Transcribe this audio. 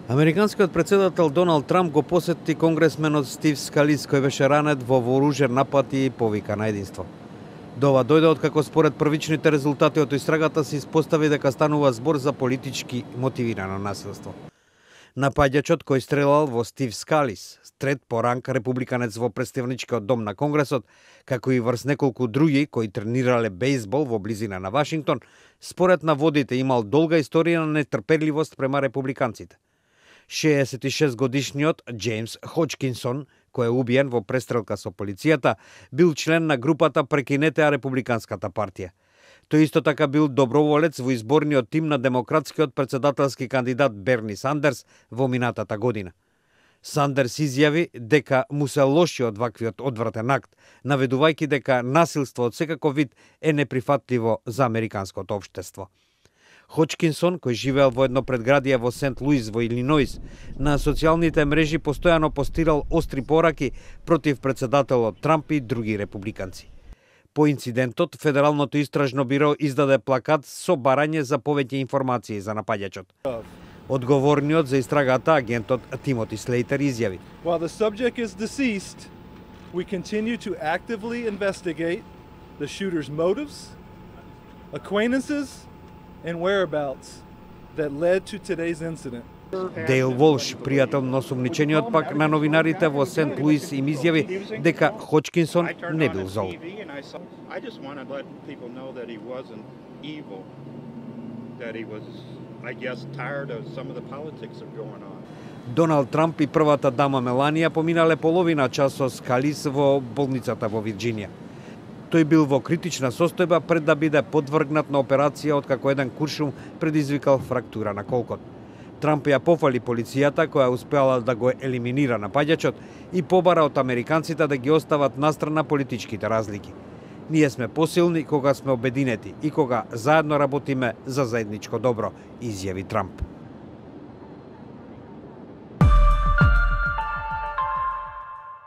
Американскиот председател Доналд Трамп го посети конгресменот Стив Скалис, кој беше ранет во вооружен напад и повика на единство. До ова дојде откако според првичните резултати од истрагата се испостави дека станува збор за политички мотивирано насилство. Напаѓачот кој стрелал во Стив Скалис, трет по ранг републиканец во представничкиот дом на Конгресот, како и врз неколку други кои тренирале бейсбол во близина на Вашингтон, според наводите имал долга историја на нетрпеливост према републиканците. 66-годишниот Джеймс Ходжкинсон, кој е убиен во престрелка со полицијата, бил член на групата Прекинете републиканската партија. Тој исто така бил доброволец во изборниот тим на демократскиот председателски кандидат Берни Сандерс во минатата година. Сандерс изјави дека му се лоши од ваквиот одвратен акт, наведувајќи дека насилство од секаков вид е неприфатливо за американското општество. Ходжкинсон, кој живеел во едно предградие во Сент Луис во Илиноис, на социјалните мрежи постојано постирал остри пораки против председателот Трамп и други републиканци. По инцидентот, Федералното истражно биро издаде плакат со барање за повеќе информации за напаѓачот. Одговорниот за истрагата, агентот Тимоти Слейтер, изјави: While the subject is deceased, we continue to actively investigate the shooter's motives, acquaintances, and whereabouts that led to today's incident. Дейл Волш, пријател на осумничениот, пак на новинарите во Сент Луис им изјави дека Ходжкинсон не бил зол. Доналд Трамп и првата дама Меланија поминале половина час со Скалис во болницата во Вирџинија. Тој бил во критична состојба пред да биде подвргнат на операција откако еден куршум предизвикал фрактура на колкот. Трамп ја пофали полицијата која успеала да го елиминира напаѓачот и побара од американците да ги остават настрана политичките разлики. Ние сме посилни кога сме обединети и кога заедно работиме за заедничко добро, изјави Трамп.